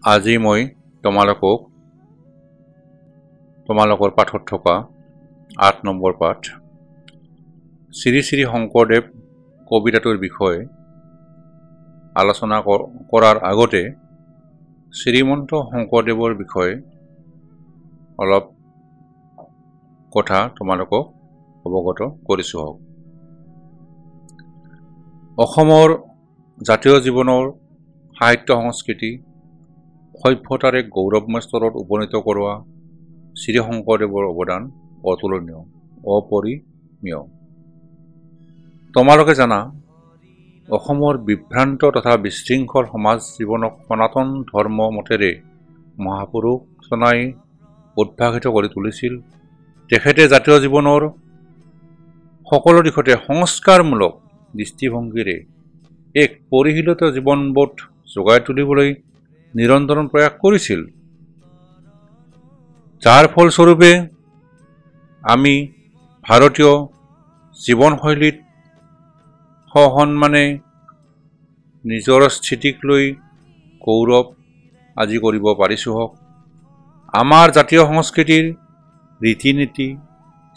আজি মই তোমালোকৰ পাঠত থকা ৮ নম্বৰ পাঠ শ্ৰী শ্ৰী শংকৰদেৱ কবিতাটোৰ বিষয়ে আলোচনা কৰাৰ আগতে শ্ৰীমন্ত শংকৰদেৱৰ বিষয়ে অলপ কথা তোমালোকক অৱগত কৰিছোঁ। অসমৰ জাতীয় জীৱনৰ সাহিত্য সংস্কৃতি সভ্যতাৰ এক গৌৰৱময় স্তৰত উপনীত কৰোৱা শ্ৰী শংকৰদেৱৰ অৱদান অতুলনীয়, অপৰিমেয়। তোমালোকে জানা, অসমৰ বিভ্ৰান্ত তথা বিশৃংখল সমাজ জীৱনক সনাতন ধৰ্ম মতেৰে মহাপুৰুষ জনাই উদ্ভাসিত কৰি তুলিছিল। তেখেতে জাতীয় জীৱনৰ সকলো দিশতে সংস্কাৰমূলক দৃষ্টিভংগীৰে এক পৰিশীলিত জীৱনবোধ যোগাই তুলিবলৈ নিৰন্তৰ প্ৰয়াস কৰিছিল, যাৰ ফলস্বৰূপে আমি ভাৰতীয় জীৱনশৈলীত সসন্মানে নিজৰ স্থিতিক লৈ গৌৰৱ আজি কৰিব পাৰিছোঁ। আমাৰ জাতীয় সংস্কৃতিৰ ৰীতি নীতি,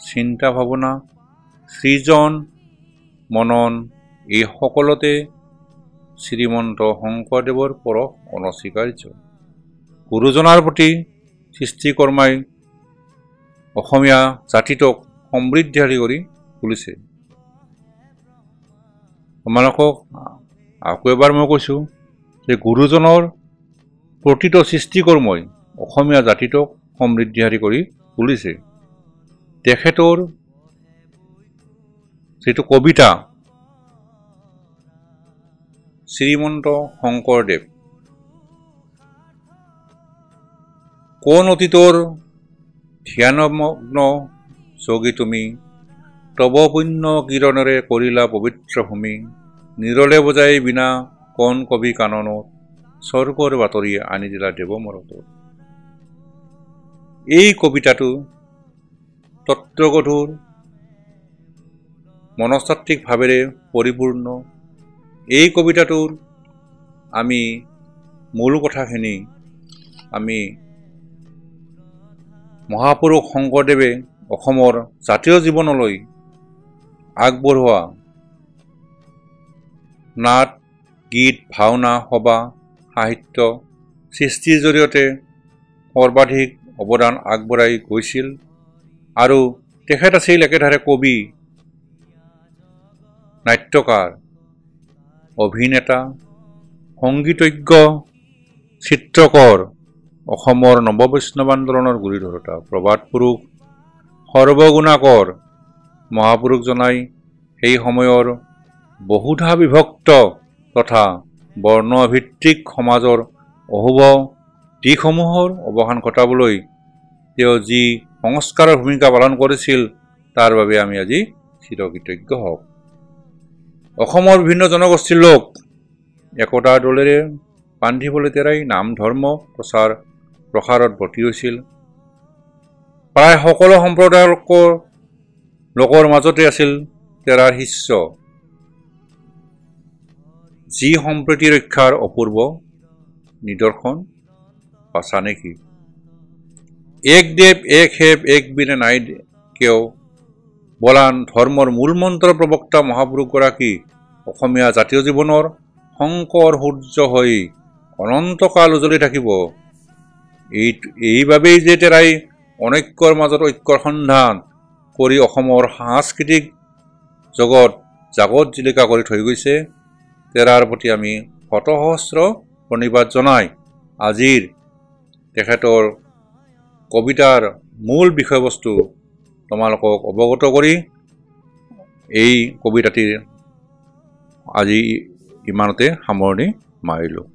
চিন্তা ভাৱনা, সৃজন মনন এই সকলোতে শ্ৰীমন্ত শংকৰদেৱৰ পৰশ অনস্বীকাৰ্য। গুৰুজনাৰ প্ৰতি সৃষ্টিকৰ্মাই অসমীয়া জাতিটোক সমৃদ্ধিশালী কৰি তুলিছে। তোমালোকক আকৌ এবাৰ মই কৈছোঁ যে গুৰুজনৰ প্ৰতিটো সৃষ্টিকৰ্মই অসমীয়া জাতিটোক সমৃদ্ধিশালী কৰি তুলিছে। তেখেতৰ যিটো কবিতা শ্ৰীমন্ত শংকৰদেৱ, কোন অতীতৰ ধ্যানমগ্ন যোগী তুমি, তব পুণ্য কিৰণেৰে কৰিলা পবিত্ৰ ভূমি, নিৰলে বজাই বিনা কোন কবি কাননত, স্বৰ্গৰ বাতৰি আনি দিলা দেৱমৰত। এই কবিতাটো তত্ত্বগধুৰ, মনস্তাত্ত্বিক ভাৱেৰে পৰিপূৰ্ণ। এই কবিতাটোৰ আমি মূল কথাখিনি আমি মহাপুৰুষ শংকৰদেৱে অসমৰ জাতীয় জীৱনলৈ আগবঢ়োৱা নাট, গীত, ভাওনা, সভা, সাহিত্য সৃষ্টিৰ জৰিয়তে সৰ্বাধিক অৱদান আগবঢ়াই গৈছিল। আৰু তেখেত আছিল একেধাৰে কবি, নাট্যকাৰ, অভিনেতা, সংগীতজ্ঞ, চিত্ৰকৰ, অসমৰ নৱবৈষ্ণৱ আন্দোলনৰ গুৰিধৰোঁতা, প্ৰবাদ পুৰুষ, সৰ্বগুণাকৰ মহাপুৰুষজনাই সেই সময়ৰ বহুধা বিভক্ত তথা বৰ্ণভিত্তিক সমাজৰ অশুভ দিশসমূহৰ অৱসান ঘটাবলৈ তেওঁ যি সংস্কাৰৰ ভূমিকা পালন কৰিছিল, তাৰ বাবে আমি আজি চিৰকৃতজ্ঞ হওঁ। অসমৰ বিভিন্ন জনগোষ্ঠীৰ লোক একতাৰ দোলেৰে বান্ধিবলৈ তেৰাই নাম ধৰ্ম প্ৰসাৰত ব্ৰতী হৈছিল। প্ৰায় সকলো সম্প্ৰদায়ৰ লোকৰ মাজতে আছিল তেৰাৰ শিষ্য, যি সম্প্ৰীতি ৰক্ষাৰ অপূৰ্ব নিদৰ্শন পাছা নেকি। এক দেৱ এক হেৱ এক বিনে নাই কেও বলান ধৰ্মৰ মূল মন্ত্ৰ প্ৰবক্তা মহাপুৰুষগৰাকী অসমীয়া জাতীয় জীৱনৰ শংকৰ সূৰ্য হৈ অনন্তকাল উজ্বলি থাকিব। এইবাবেই যে তেৰাই অনৈক্যৰ মাজত ঐক্যৰ সন্ধান কৰি অসমৰ সাংস্কৃতিক জগত জাগত জিলিকা কৰি থৈ গৈছে। তেৰাৰ প্ৰতি আমি শতসহস্ৰ প্ৰণিপাত জনাই আজিৰ তেখেতৰ কবিতাৰ মূল বিষয়বস্তু তোমালোকক অৱগত কৰি এই কবিতাটিৰ আজি ইমানতে সামৰণি মাৰিলোঁ।